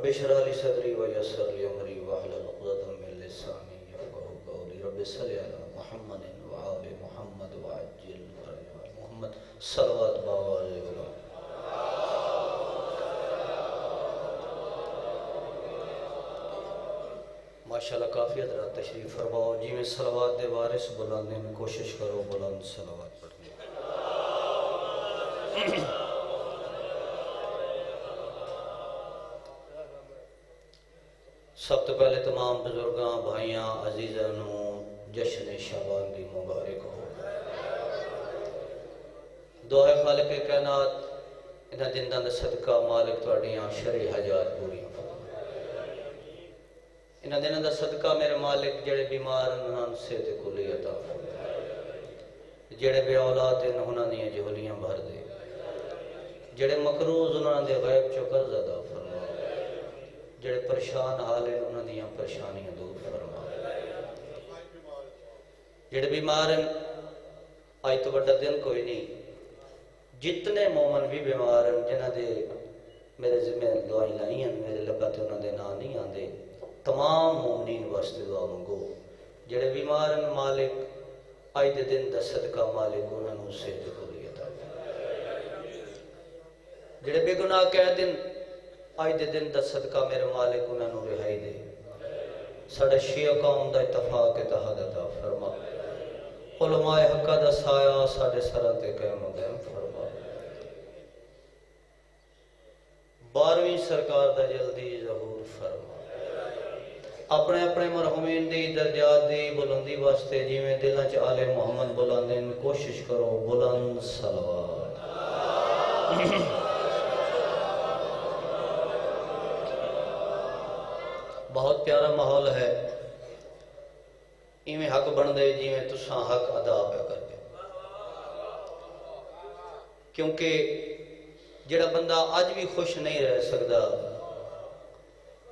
رب اشرح لي صدري ويسر لي امري واحلل عقدة من لساني يفقهوا قولي رب صل على محمد وآل محمد وعجل فرج محمد صلوات باواز غلام ماشاءاللہ کافی حضرات تشریف فرماؤ جی میں صلوات دے وارث بلانے میں کوشش کرو بلند صلوات پڑھنے سب تو پہلے تمام بزرگاں بھائیاں عزیزانوں جشن شعبان دی مبارک ہو دعا خالق کائنات انہاں دنداں دا صدقہ مالک تواڈیاں شرعی حاجات پوریاں انہاں دنوں دا صدقہ میرے مالک جڑے بیمار انہاں سے تے کلی عطا فرما جڑے بے اولاد ہیں انہاں دیاں جھولیاں بھر دے جڑے مقروض انہاں دے غیب چوں قرض ادا فرما جڑے پریشان حال ہیں انہاں دیاں پریشانیاں دور فرما جڑے بیمار ہیں آج تو بڑا دن کوئی نہیں جتنے مومن بھی بیمار ہیں جنہاں دے میرے ذمہ دعائیں لائی ہیں میرے لبا تے انہاں دے نام نہیں آندے تمام مومنین واسطے دعا منگو جڑے بیمار ہیں مالک آج دے دن دا صدقہ مالک انہاں نوں صحت کلی عطا جڑے بے گناہ کہہ دن آج دے دن دا صدقہ میرے مالک انہاں نوں رہائی دے ساڈا شیعہ قوم دا اتفاق اتحاد عطا فرما علماء حق دا سایہ ساڈے سراں تے قائم و دائم فرما 12ویں سرکار دا جلدی ظہور فرما اپنے اپنے مرحومین دی درجات دی بلندی واسطے جی میں دلاں چ آل محمد بلاندے کوشش کرو بلند صلوات بہت پیارا ماحول ہے ایویں حق بن دے جی میں تساں حق ادا پہ کر دے کیونکہ جڑا بندہ آج بھی خوش نہیں رہ سکتا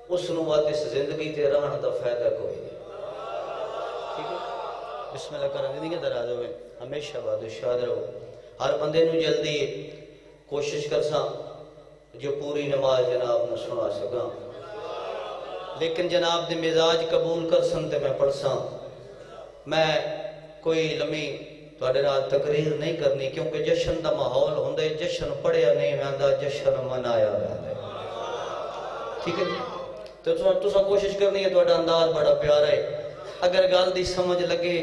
اس نوات اس زندگی تے رہن دا فائدہ کوئی نہیں ٹھیک ہے بسم اللہ کرنے زندگی درا دو ہمیشہ باد شاد رہو ہر بندے نو جلدی کوشش کرساں جو پوری نماز جناب نو سنا سکاں لیکن جناب دے مزاج قبول کرسن تے میں پڑھساں میں کوئی لمحی تواڈے نال تقریر نہیں کرنی کیونکہ جشن دا ماحول ہوندے جشن پڑھیا نہیں ویندا جشن منایا ویندا ٹھیک ہے تو تساں کوشش کرنی ہے تواڈا انداز بڑا پیارا ہے اگر گل دی سمجھ لگے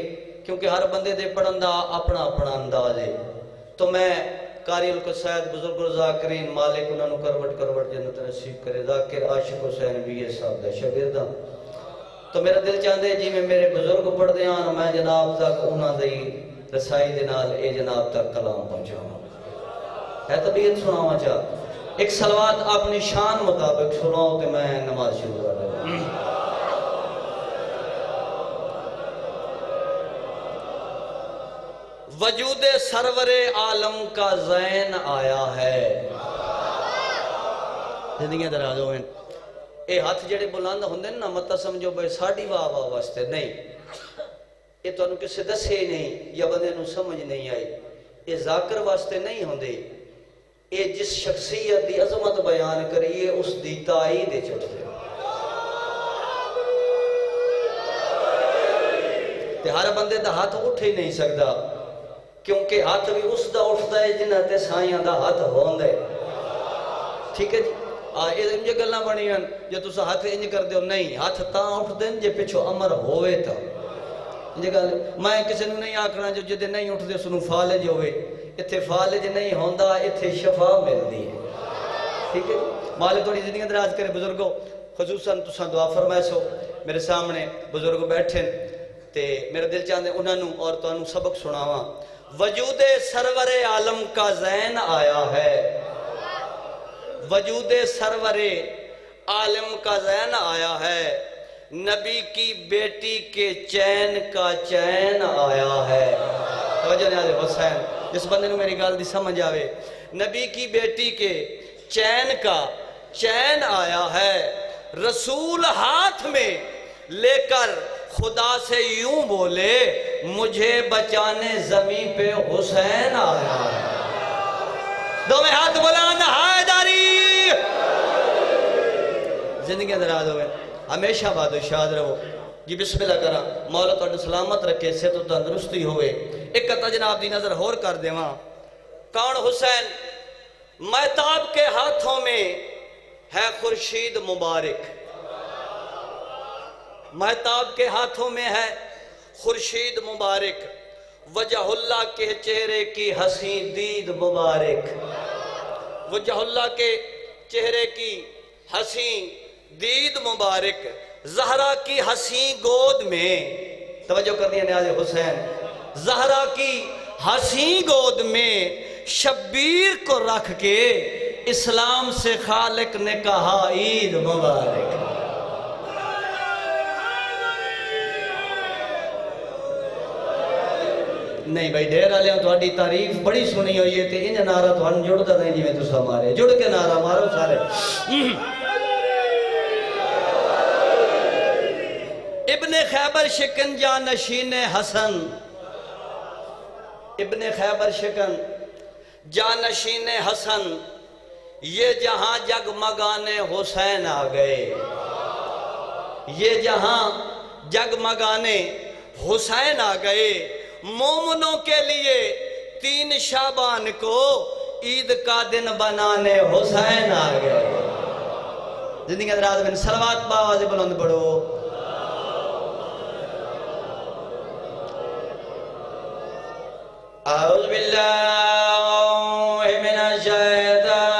کیونکہ ہر بندے دے پڑھن دا اپنا اپنا انداز ہے تو میں قاری القصائد بزرگ ذاکرین مالک انہاں نوں کروٹ جنت نصیب کرے ذاکر عاشق حسین بھی یہ صاحب دا شاگرد ہاں تو میرا دل چاہندے جی میں میرے بزرگ پڑھ دیاں میں جناب تک انہاں دی رسائی دے نال اے جناب تک کلام پہنچاواں ہے طبیعت سناواں چاہ ایک صلوات اپنی شان مطابق سناؤ تے میں نماز شروع کر دوں وجود سرور عالم کا زین آیا ہے زندگیاں درا دو ہیں اے ہاتھ جڑے بلند ہوندے نا مت سمجھو بھائی ساڈی واہ واہ واسطے نہیں یہ تو انہوں کسے دسے نہیں یا بندے نوں سمجھ نہیں آئی یہ ذاکر واسطے نہیں ہوندے اے جس شخصیت دی عظمت بیان کریے اس دی تائید چڑھتے تے ہر بندے دا ہاتھ اٹھ ہی نہیں سکتا کیونکہ ہاتھ بھی اس دا اٹھتا ہے جنہ تے سائیاں دا ہاتھ ہوندے ٹھیک ہے جی انجھے گلنا بنی ہیں جو تسا ہاتھ انج کر دیو نہیں ہاتھ تاں اٹھ دیں جے پچھو امر ہوئے تا انجھے گل میں کسی نے نہیں آکھنا جو جدے نہیں اٹھ دے سنو فالج ہوئے اتھے فالج نہیں ہوندہ اتھے شفا مل دی ہے ٹھیک ہے مالک توڑی زندگی دراز کرے بزرگوں خصوصاً تسا دعا فرمائے سو میرے سامنے بزرگ بیٹھیں تے میرا دل چاہتے انہاں نوں اور تو انہوں سبق سناواں وجود سرور عالم کا زین آیا ہے وجود سرور عالم کا زین آیا ہے نبی کی بیٹی کے چین کا چین آیا ہے توجہ نیاز حسین جس بندے نوں میری گال دی سمجھ آوے نبی کی بیٹی کے چین کا چین آیا ہے رسول ہاتھ میں لے کر خدا سے یوں بولے مجھے بچانے زمین پہ حسین آیا ہے دو میں ہاتھ بلانا حیداری زندگی دراز ہوئے ہمیشہ باد و شاد رہو جی بسم اللہ کرا مولا تو سلامت رکھے صحت و تندرستی ہوئے ایک قطع جناب دی نظر ہور کر دے وہاں کون حسین مہتاب کے ہاتھوں میں ہے خورشید مبارک مہتاب کے ہاتھوں میں ہے خورشید مبارک وجہ اللہ کے چہرے کی حسین دید مبارک وجہ اللہ کے چہرے کی حسین دید مبارک زہرا کی حسین گود میں توجہ کر دیا نیاز حسین زہرا کی حسین گود میں شبیر کو رکھ کے اسلام سے خالق نے کہا عید مبارک نہیں بھائی دیر آلے ہوں تو ہاں تعریف بڑی سنی ہوئی ہے تے انجا نعرہ تو ہن جڑ دا نہیں جی میں تو سا مارے جڑ کے نعرہ مارو سارے ابن خیبر شکن جانشین حسن ابن خیبر شکن جانشین حسن یہ جہاں جگمگانے حسین آ گئے یہ جہاں جگمگانے حسین آ گئے مومنوں کے لیے 3 شعبان کو عید کا دن بنانے حسین آ گئے زندگی دراز میں صلوات باواز بلند پڑھو اعوذ باللہ من الشیطان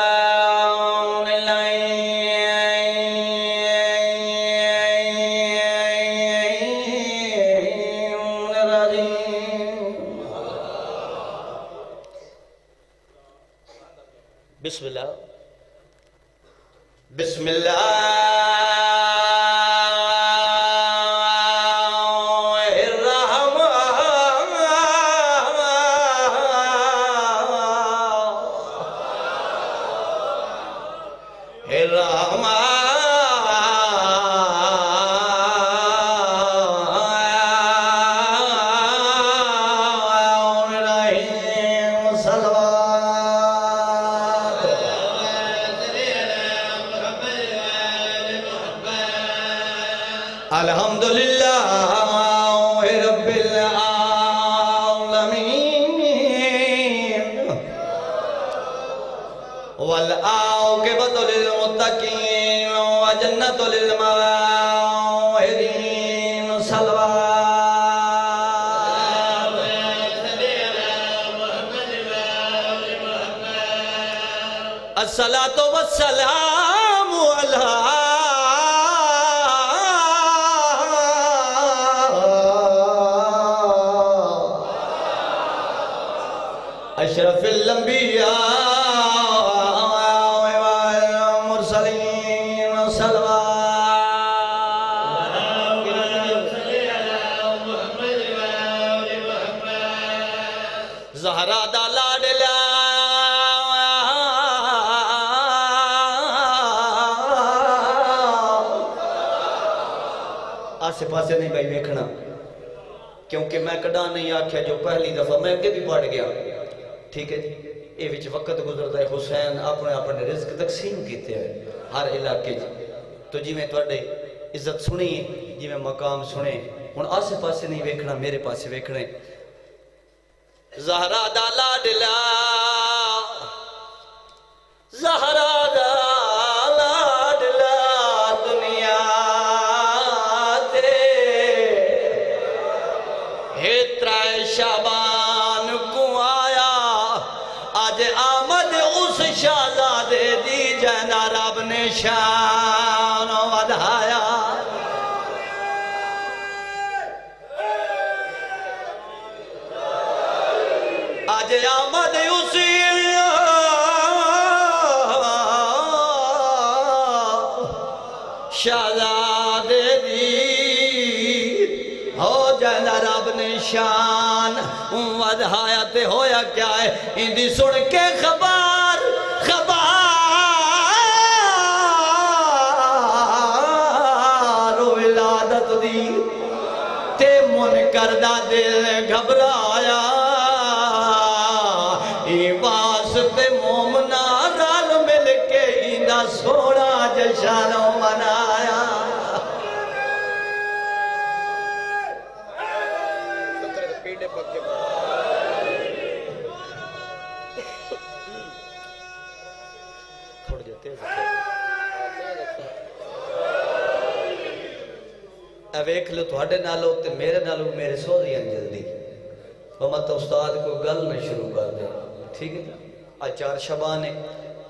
الرجیم بسم اللہ بسم اللہ الحمدللہ رب العالمین والعاقبۃ للمتقین وجنۃ للموحدین صلوات الصلاۃ والسلام علی اشرف الانبیاء والمرسلین صلوات زہرا دا لاڈلا آسے پاسے نہیں بھائی دیکھنا کیونکہ میں کڑا نہیں آکھیا جو پہلی دفعہ میں کے بھی پڑھ گیا ٹھیک ہے جی یہ وچ وقت گزرتا ہے حسین اپنے اپنے رزق تقسیم کیتے ہیں ہر علاقے جی تو جی میں تواڈے عزت سنی جی میں مقام سنے ہن آسے پاسے نہیں ویکھنا میرے پاسے ویکھنے زہرا دا لاڈلا زہرا دا لاڈلا دنیا تے ہے ترائے شعبان کو آج آمد اس شہزادے دی جنا رب نے شان ودھایا آج آمد اس شہزادے دی ہو جنا رب نے شان ودھایا تے ہویا کیا ہے اندھی سن کے خبر ولادت دی تے منکر دا دل گھبرایا ای واسطے مومنا رل مل کے ایندہ سوڑا جشن منا ویکھ لو تھوڑے نالو تے میرے نالو میرے سوزی جلدی مت استاد کو گل نہ شروع کر دے ٹھیک ہے آج 4 شبان ہے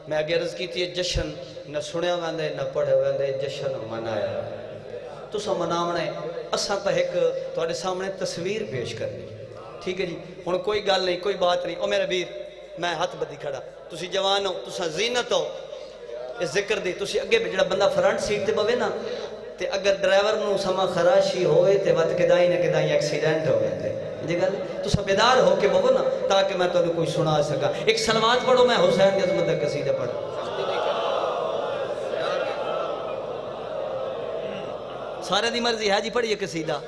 میں اگے عرض کی تھی جشن نہ سنیا ویندے نہ پڑھے ویندے جشن منایا تو سا مناونا ہے اساں تا ایک تھوڑے سامنے تصویر پیش کرنی ٹھیک ہے جی ہن کوئی گل نہیں کوئی بات نہیں او میرے ویر میں ہاتھ بدی کھڑا تسی جوان ہو تساں زینت ہو اس ذکر دی تسی اگے جڑا بندہ فرنٹ سیٹ تے بوے نا تے اگر ڈرائیور نو سما خراشی ہوئے تے وقت کدائی نہ کدائی ایکسیڈنٹ ہو گئے تھے جی گل تو سب بیدار ہو کے بابو نا تاکہ میں تو کوئی سنا سکا ایک سلوات پڑھو میں حسین کی عظمت کا قصیدہ پڑھو سارے دی مرضی ہے جی پڑھیے قصیدہ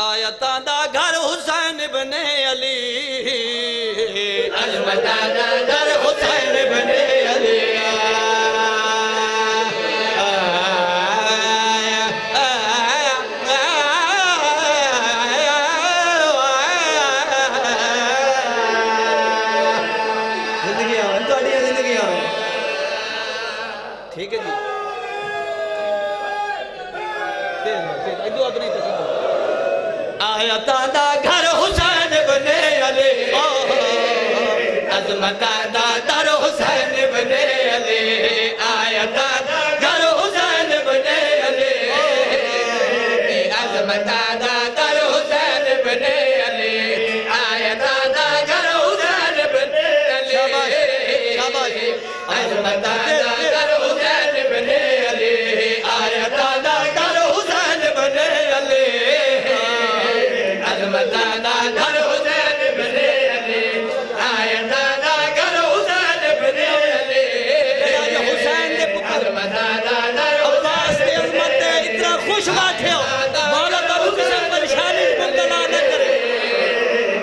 آیتاں دا گھر حسین بن علی عظمتاں دا گھر حسین بن علی ٹھیک ہے جی آیتاں دا گھر حسین بن علی عظمتاں دا در حسین بن علی آیتاں دا گھر حسین بن علی عظمتاں دا در حسین بن علی آیتاں دا گھر حسین بن علی عظمتاں دا در حسین بن علی آیتاں دا در حسین بن علی عظمتاں دا در حسین بن علی آیتاں دا در حسین بن علی حسین دے پکر عظمتاں دا در عباس دی عظمت تے اتنا خوش بیٹھے ہو مولا تعالی کسی پریشانی مبتلا نہ کرے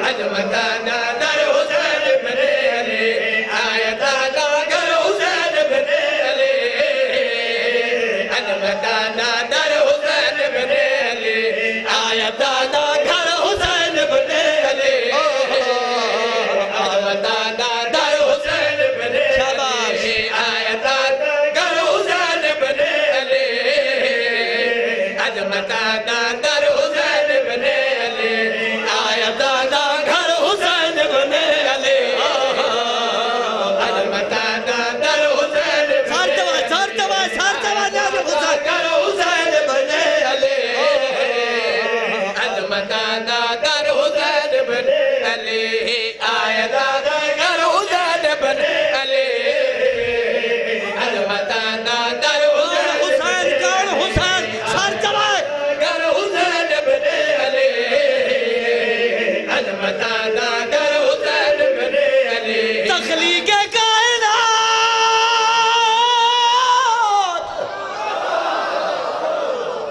عظمتاں دا در حسین بن علی آیتاں دا در حسین بن علی عظمتاں دا در حسین بن علی آیتاں دا گھر حسین بن علی عظمتاں دا در حسین بن علی آیتاں دا گھر حسین بن علی عظمتاں دا در حسین بن علی آیتاں دا گھر حسین بن علی عظمتاں دا در حسین عظمتاں دا در حسین بن علی آیتاں دا در حسین بن علی عظمتاں دا در حسین کون حسین سر چلائے در حسین بن علی عظمتاں دا در حسین بن علی تخلیق کائنات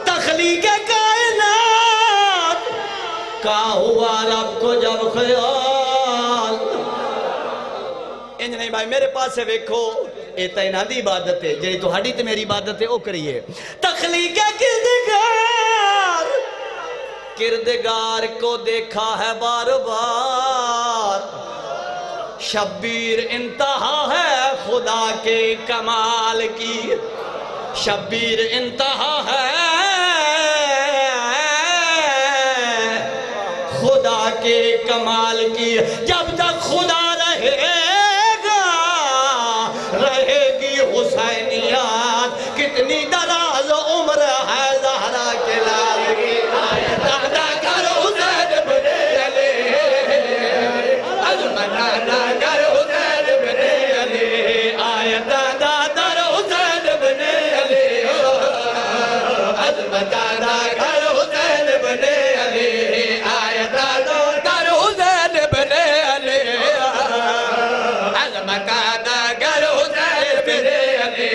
تخلیق کائنات کا ہوا رب کو جب خیال انج نہیں بھائی میرے پاس سے ویکھو اے تینہ دی عبادت ہے جنہی تو ہڈی تے میری عبادت ہے او کریے تخلیق کردگار کو دیکھا ہے بار بار شبیر انتہا ہے خدا کے کمال کی شبیر انتہا ہے خدا کے کمال کی جب تک خدا رہے گا رہے گی حسینیات کتنی دراز عمر ہے زہرا کے لال کی آیتاں دا گھر حسین بن علی عظمتاں دا گھر حسین بن علی آیتاں دا در حسین بن علی عظمتاں دا گھر حسین بن علی آیتاں دا گھر حسین بن علی عظمتاں دا گھر حسین بن علی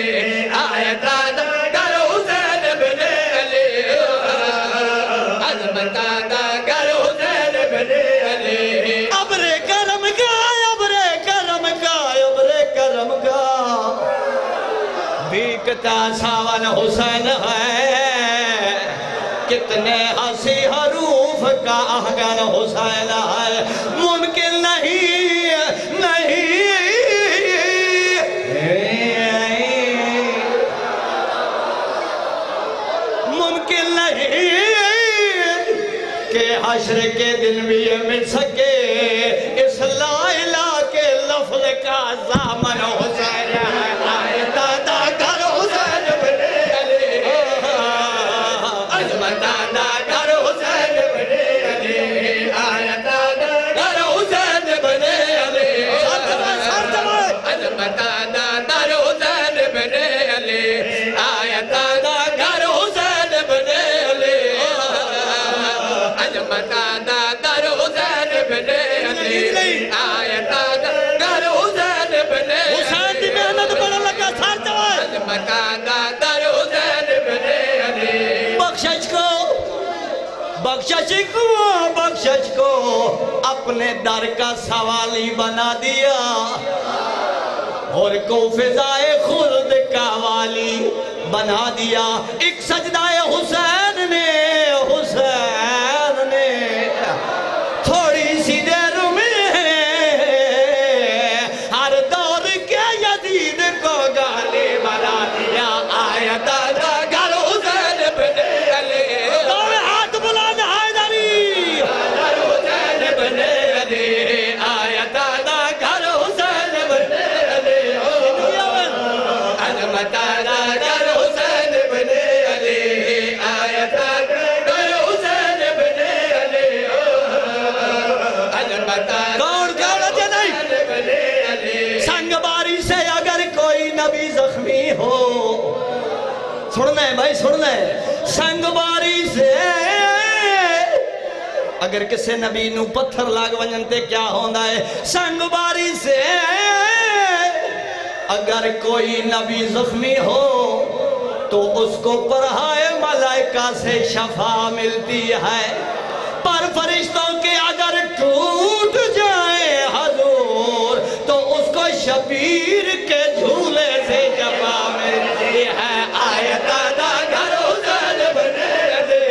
آیتاں دا گھر حسین بن علی عظمتاں دا گھر حسین بن علی ابر کرم کا ابر کرم کا ابر کرم کا بیکتا ساون حسین ہے کتنے ہنسی حروف کا احگن حسین ہے ممکن نہیں ممکن کہ حشر کے دن بھی یہ مل سکے اس لا الہ کے لفظ کا زامن حسین ہے آئے دادا گھر حسین بن علی عظمت دادا گھر حسین بن علی آئے دادا گھر حسین بن علی عظمت دادا گھر حسین بن علی آئے دادا گھر حسین بن علی عظمت دادا گھر حسین بن علی آئے دادا گھر حسین بن علی حسین دی محنت بڑا لگا سار جوائے عظمت دادا گھر حسین بن علی بخشش کو اپنے در کا سوالی بنا دیا اور کو فضائے خلد کا والی بنا دیا ایک سجدہ حسین نے تھوڑی سی دیر میں ہر دور کے یزید کو گالی بنا دیا آیا دادا گھر حسین بن علی دور ہاتھ بلند حیدری گھر حسین بن علی آیا دادا گھر حسین بن علی عظمت دادا گھر حسین بن علی آیا دادا گھر حسین بن علی عظمت سنگ باری سے اگر کوئی نبی زخمی ہو سننا ہے بھائی سننا ہے سنگ باری سے اگر کسے نبی نو پتھر لاگ ونجنتے کیا ہوندہ ہے سنگ باری سے اگر کوئی نبی زخمی ہو تو اس کو پرہائے ملائکہ سے شفا ملتی ہے پر فرشتوں کے اگر ٹوٹ جائے حضور تو اس کو شبیر کے جھولے سے شفا ملتی ہے آئے دادا گھر حسین بن علی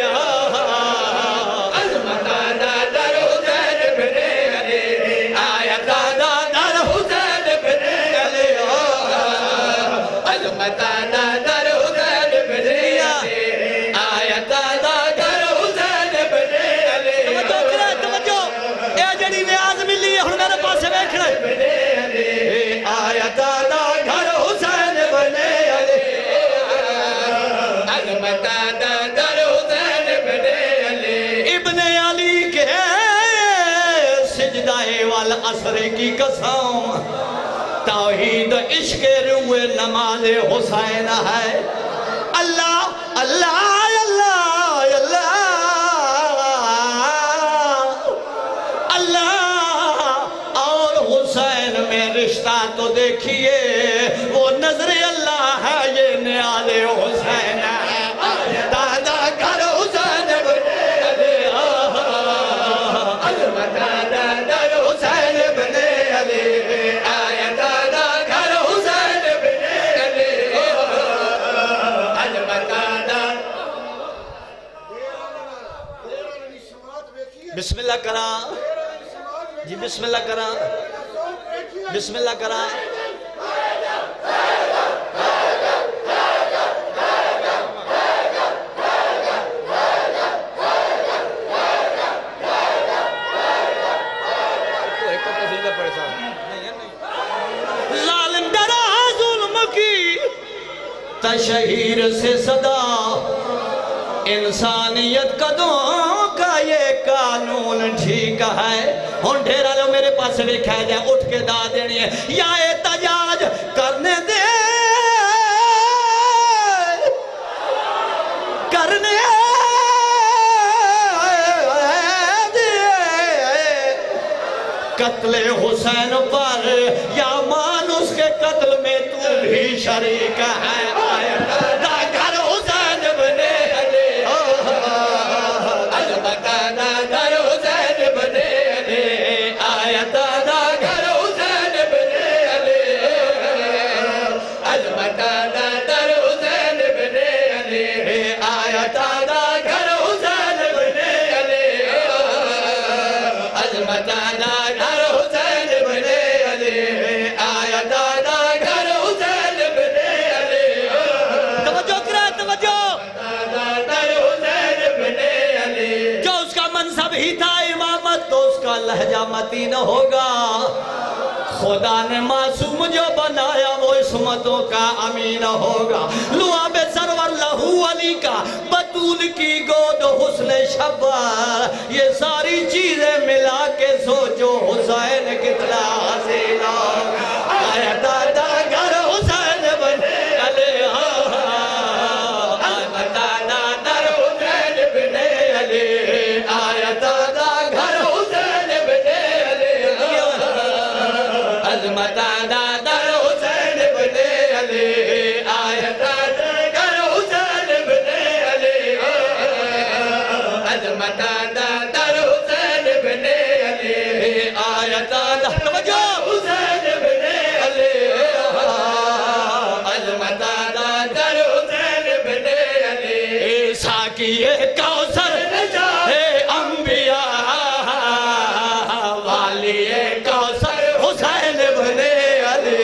عظمت دادا گھر حسین بن علی آئے دادا گھر حسین بن علی عظمت دادا گھر حسین بن علی آئے دادا گھر حسین بن علی توجہ اے جڑی نیاز ملی ہن میرے پاسے ویکھ لے آیا دادا گھر حسین بن علی عظمت دادا گھر حسین بن علی ابن علی کے سجدہ والعصر کی قسم توحید عشق روح نماز حسین ہے اللہ اللہ رشتہ تو دیکھئے وہ نظر اللہ ہے یہ نیاز حسین ہے دادا گھر حسین بن علی عظمت دادا گھر حسین بن علی آیا دادا گھر حسین بن علی عظمت دادا بسم اللہ کرا جی بسم اللہ کرا بسم اللہ کرا ظالم ڈرا ظلم کی تشہیر سے صدا انسانیت قدوں کا یہ قانون ٹھیک ہے ہون ڈھیرا لو میرے پاس ویکھا جائے اٹھ کے دا دینی ہے یا احتجاج کرنے دے قتل حسین پر یا مان اس کے قتل میں تو بھی شریک ہے آیا دادا گھر حسین بن علی عظمت دادا گھر حسین بن علی آیا دادا گھر حسین بن علی عظمت دادا گھر حسین بن علی آیا دادا گھر حسین بن علی عظمت دادا گھر حسین بن علی آیا دادا گھر حسین بن علی توجہ کرے توجہ دادا گھر حسین نہیں تھا امامت تو اس کا لہجہ متین ہوگا. خدا نے معصوم جو بنایا وہ عصمتوں کا امین ہوگا. لعاب سرور لہو علی کا بطول کی گود حسن شبر. یہ ساری چیزیں ملا کے سوچو حسین کتنا حسین ہوگا. آیا دادا گھر حسین بنے علی آیا دادا در حسین بنے علی آیا دادا گھر حسین بنے علی عظمت دادا حسین بنے علی آیا دادا گھر حسین بنے علی عظمت دادا حسین بنے علی آیا دادا توجہ حسین بنے علی عظمت دادا حسین بنے علی ساقی کوثر ہے انبیاء والی کوثر حسین بنے علی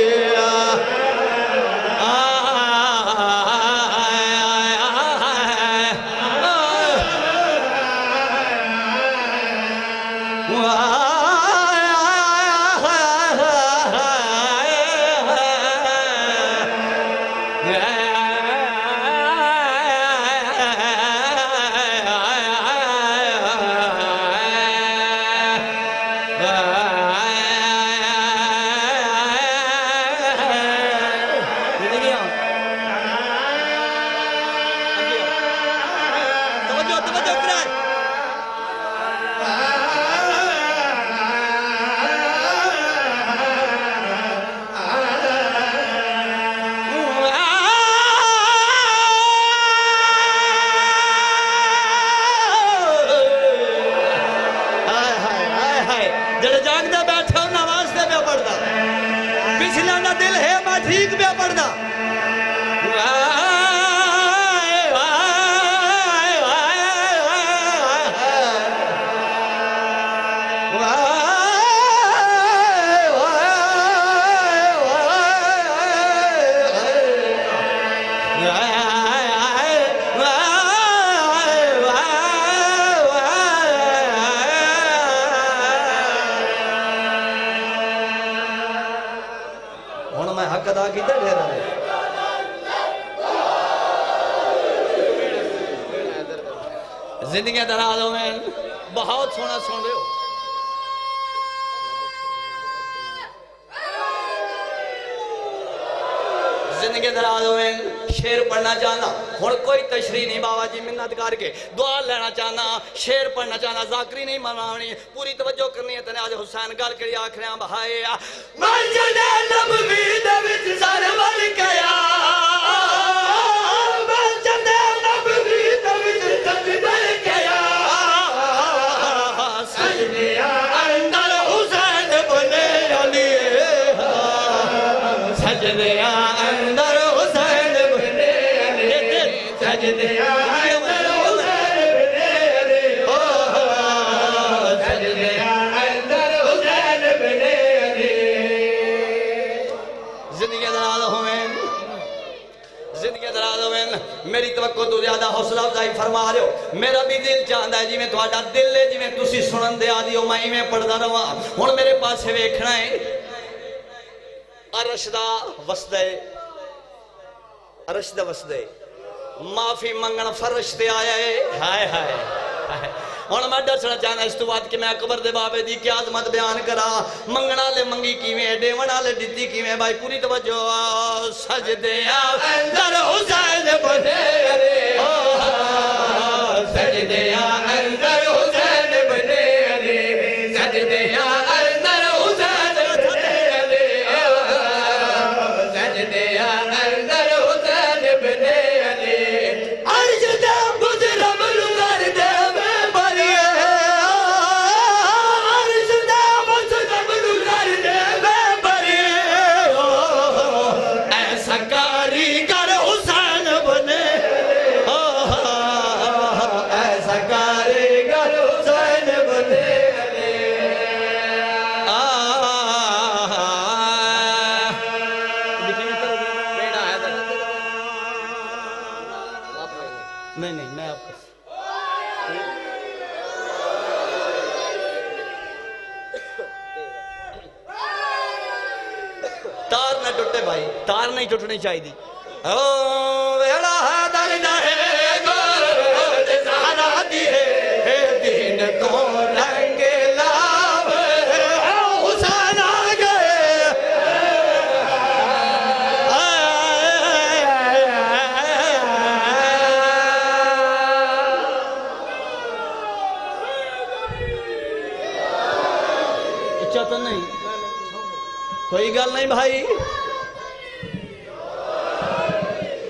جڑے جاگدہ بیٹھے ہو نواز دے میں پڑھدا پچھلا نہ دل ہے میں ٹھیک میں پڑھدا حق ادا کیتا ڈھیرا نے زندگی درازوں میں بہت سونا سن رہے ہو. زندگی درازوں میں شیر پڑھنا چاہنا ہون کوئی تشریح نہیں بابا جی منت کر کے دعا لینا چاہنا شیر پڑھنا چاہنا ذاکری نہیں مناونی پوری توجہ کرنی ہے تنے آج حسین گل کری آکھریاں بہائے مسجد نبوی دے وچ سرور کیا مسجد نبوی دے وچ سرور کیا سجدیاں اندر حسین بنے علی سجدیاں اندر حسین بنے علی سجدیاں اندر حسین بنے علی سجدیاں اندر حسین بنے علی. زندگی دراز ہوئیں زندگی دراز ہوئیں میری توقع تو زیادہ حوصلہ افزائی فرما رہے ہو. میرا بھی دل چاہتا ہے جی میں تھوڑا دل ہے جی میں تسی سنن دے آدھی ہو میں پڑھدا رہا ہن میرے پاس ویکھنا ہے ارشدہ وسدے ارشدہ وسدے معافی منگن فرش تے آیا ہے ہائے ہائے ہن میں دسنا چاہنا اس تو بعد کہ میں اکبر دے بابے دی کیا عظمت بیان کرا منگنا لے منگی کیویں ڈیونا لے دتی کیویں بھائی پوری توجہ سجدیاں اندر حسین بنے علی سجدیاں اندر حسین بنے علی سجدیاں اندر حسین بنے علی سجدیاں اندر حسین بنے علی عرش دے مجرم لگر دے میں بریے عرش دے مجرم لگر دے میں بریے ایسا کاریگر حسین بنے ایسا کاریگر حسین بنے نہیں میں آپ کو تار نہیں ٹوٹنی چاہیے او ویڑا حیدر دے گور زہرا دیے دین کو رنگ لاوے حسین آ گئے اچھا تو نہیں کوئی گل نہیں بھائی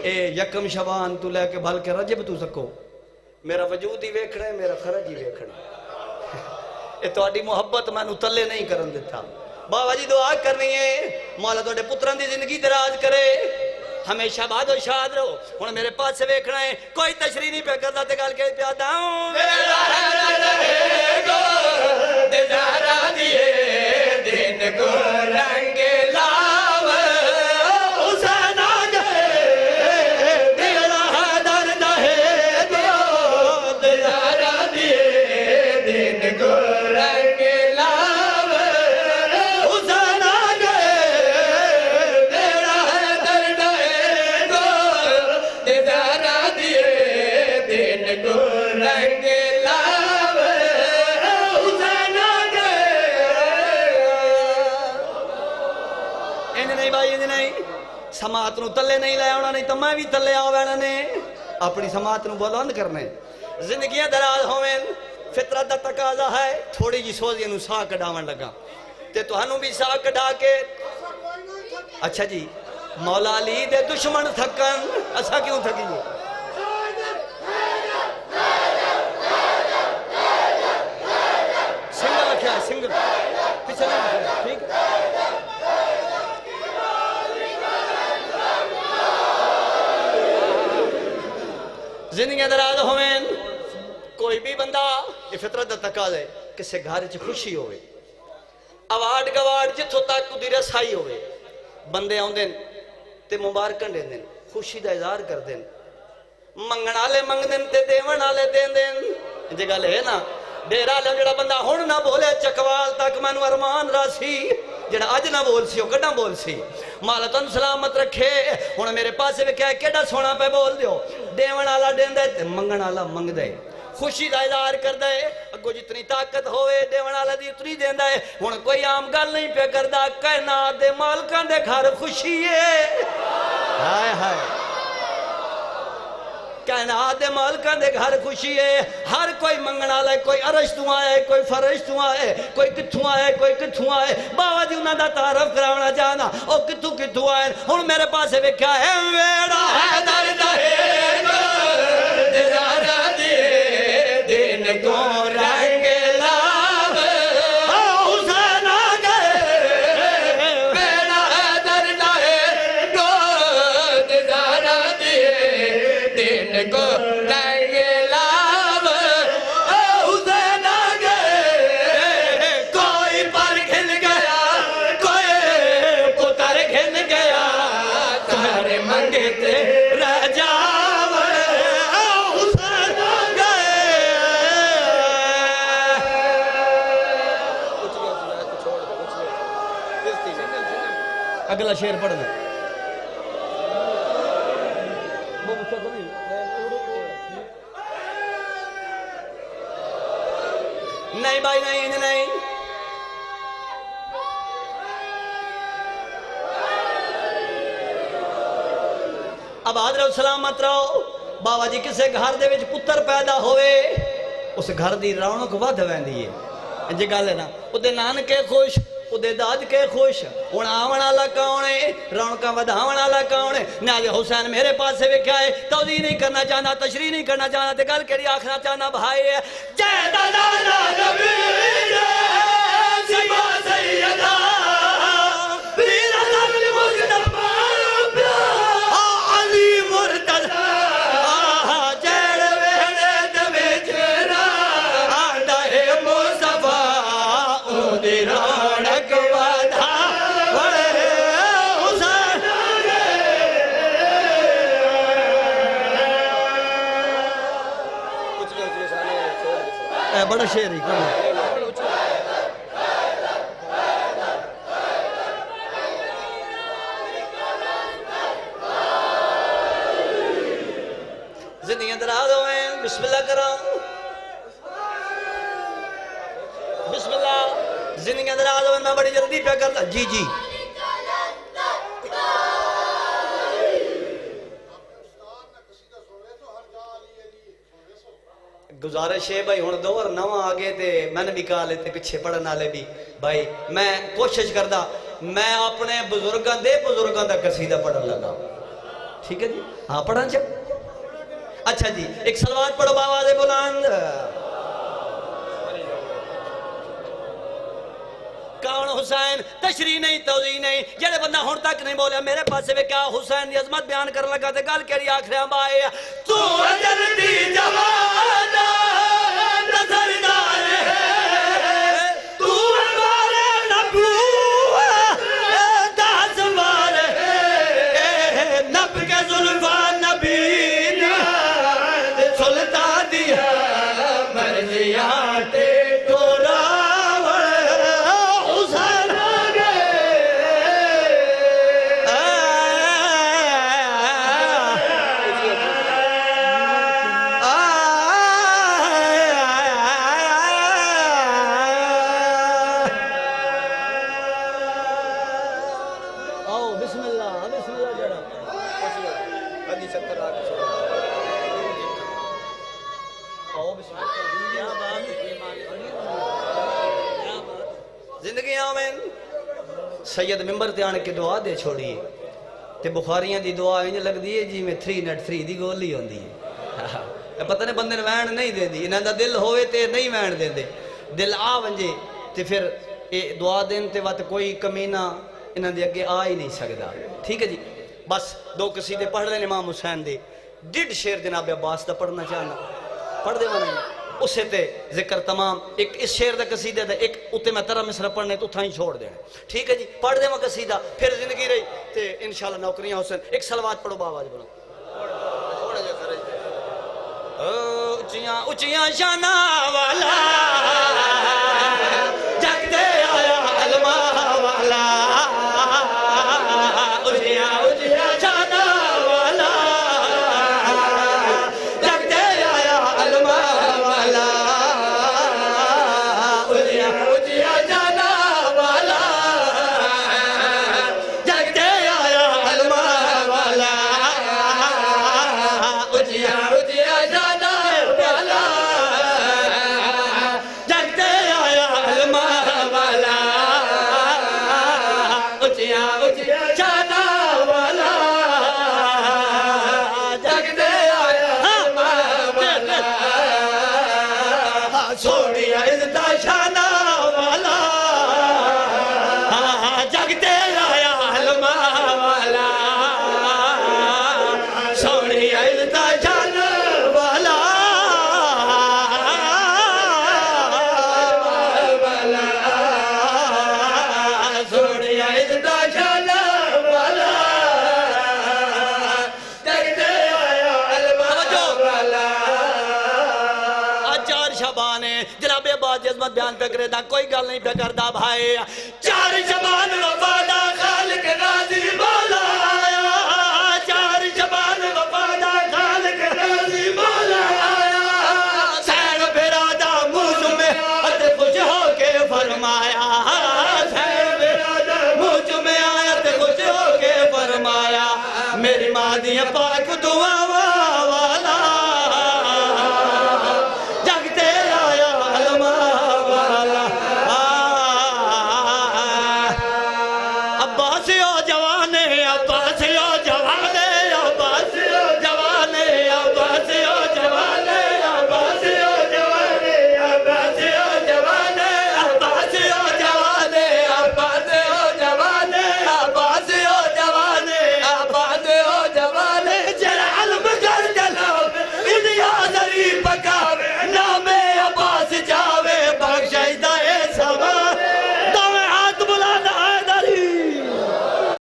اے یکم شبان تو لے کے بھل کے رجب تو سکو میرا وجود ہی ویکھنا ہے میرا خرج ہی ویکھنا ہے اے تو آڈی محبت میں نو تلے نہیں کرن دیتا بابا جی دعا کرنی ہے مولا تو پتران دی زندگی دراز کرے ہمیشہ باد و شاد رہو ہن میرے پاس سے ویکھنا ہے کوئی تشریح نہیں پہ کرتا تے گل کے پیادا ہوں میرا رہے گو دے زہرا دیے دین کو رنگ لاوے حسین آ گئے میرا حیدر دے گو دے زہرا دیے دین کو رنگ لاوے حسین آ گئے میرا حیدر دے گو دے زہرا دیے دین کو رنگ لاوے حسین آ گئے انہیں نہیں بھائی انہیں نہیں سماعت نو تلے نہیں لے آنا نہیں تو میں بھی تلے آوینا نے اپنی سماعت نو بلند کرنے زندگیاں دراز ہوئیں فطرت دا تقاضا ہے تھوڑی جی سوزی نو ساہ کڈاون لگا تے تو ہنو بھی ساہ کڈا کے اچھا جی مولا علی دے دشمن تھکن اسا کیوں تھکیے سنگل رکھا ہے سنگل پیچھے نہیں رکھا ہے ٹھیک زندگیاں دراز ہوئیں کوئی بھی بندہ یہ فطرت دا تقاضا ہے کسے گھر چ خوشی ہوئے آواڈ گواڈ جتھوں تک دی رسائی ہوئے بندے آؤں دیں تے مبارکن دیں دیں خوشی دا اظہار کر دیں منگن آلے منگ دیں تے دیون آلے دیں دیں جگہ لے نا ڈیرہ لے جڑا بندہ ہون نہ بولے چکوال تک منو ارمان راسی جڑا آج نہ بول سی وہ کڑا بول سی مالا تن سلامت رکھے ہونا میرے پاس سے کہا کیڑا سونا پہ بول دیو دیون آلا دیں دے تے منگن آلا منگ دے خوشی دا اظہار کر دے اگو جتنی طاقت ہوئے دیون آلا دی اتنی دیں دے ہونا کوئی عام گل نہیں پہ کردہ کائنات دے مالکان دے گھر خوشی ہے ہائے ہائے کائنات دے مالکان دے گھر خوشی ہے ہر کوئی منگن آلے کوئی عرش تو آئے کوئی فرش تو آئے کوئی کتھوں آئے کوئی کتھوں آئے بابا جی انہاں دا تعارف کراونا جانا او کتھوں کتھوں آئے ہن میرے پاس سے کیا ہے ویڑا حیدر دے گو دے زہرا دیے دین کو رنگ لاوے حسین آ گئے ویڑا حیدر دے گو دے زہرا دیے دین کو رنگ لاوے حسین آ گئے کوئی پر گھن گیا کوئی پتر گھن گیا تمہارے منگتے رہ جاوے حسین آ گئے اگلا شعر پڑھ دیں نہیں بھائی نہیں نہیں اب آدھر سلامت رہو بابا جی کسے گھر دے وچ پتر پیدا ہوئے اس گھر دی رونق ود ویندی ہے جی گل ہے نا اودے نانکے خوش اودے داد کے خوش ہن آون والا کون ہے رونقاں ودھاون والا کون ہے ناز حسین میرے پاس سے وکھیا ہے توضیح نہیں کرنا چاہنا تشریح نہیں کرنا چاہنا تے گل کیڑی آکھنا چاہنا بھائی ہے جے دادا نبی سیما سیدہ ویر اعظم مصطفی علی مرتضی جڑ ویڑے دے وچ آندا ہے مصطفی او دی رونق ودھا بڑا شعر ہی کرنا زندگیاں دراز ہوئے بسم اللہ کرا بسم اللہ زندگیاں دراز ہوئے میں بڑی جلدی پہ کرتا جی جی گزارش ہے بھائی ہون دور نواں آگے تے میں نے بھی کہا لیتے پیچھے پڑھنا لے بھی بھائی میں کوشش کردا میں اپنے بزرگاں دا قصیدہ پڑھن لگا ٹھیک ہے جی ہاں پڑھا چاہ اچھا جی ایک صلوات پڑھو باواز بلند کون حسین تشریح نہیں توضیح نہیں جڑے بندہ ہون تک نہیں بولیا میرے پاس سے کیا حسین دی عظمت بیان کرنے لگا تے گل کیڑی آخر آئے تو جلدی جوان نظردار ہے تو ہمارے نبو دازوار ہے نب کے زلفان نبی نے سلطا دیا مرضیات ٹورا زندگیاں میں سید ممبر تے آنے کی دعا دے چھوڑی تے بخاریاں دی دعا انج لگ دی ہے جی میں 303 دی گولی ہوندی ہے پتہ نہیں بندے نے وین نہیں دے دی انہاں دا دل ہوئے تے نہیں وین دے دے دل آ ونجے تے پھر دعا دین تے وقت کوئی کمینہ انہاں دے اگے آ ہی نہیں سکدا ٹھیک ہے جی بس دو قصیدے پڑھ لیں امام حسین دے ڈیڑھ شعر جناب عباس دا پڑھنا چاہنا پڑھ دے وانا اسے تے ذکر تمام ایک اس شعر دا قصیدہ دا ایک اتے میں ترہ مصرہ پڑھنے تو تھا ہی چھوڑ دینا ٹھیک ہے جی پڑھ دے میں قصیدہ پھر زندگی رہی تے انشاءاللہ نوکریاں حسین ایک صلوات پڑھو باواز بولو اچیاں اچیاں شانہ والا جگ دے آیا علمہ والا اچیاں اچیاں شانہ والا جگ دے آیا علمہ والا اچیاں اچیاں شانہ والا جگ دے آیا علمہ والا اچیاں اچیاں شانہ والا جگ دے آیا علمہ والا اچیاں اچیاں شانہ والا جگ دے آیا علمہ والا سوڑی عزت شانہ والا جگ دے آیا علمہ والا سوڑی عزت شانہ والا سوڑی عزت شانہ والا جگ دے آیا علمہ والا چار شبان جناب عباس عظمت بیان پہ کرے دا کوئی گل نہیں پہ کردا بھائی چار شبان وفا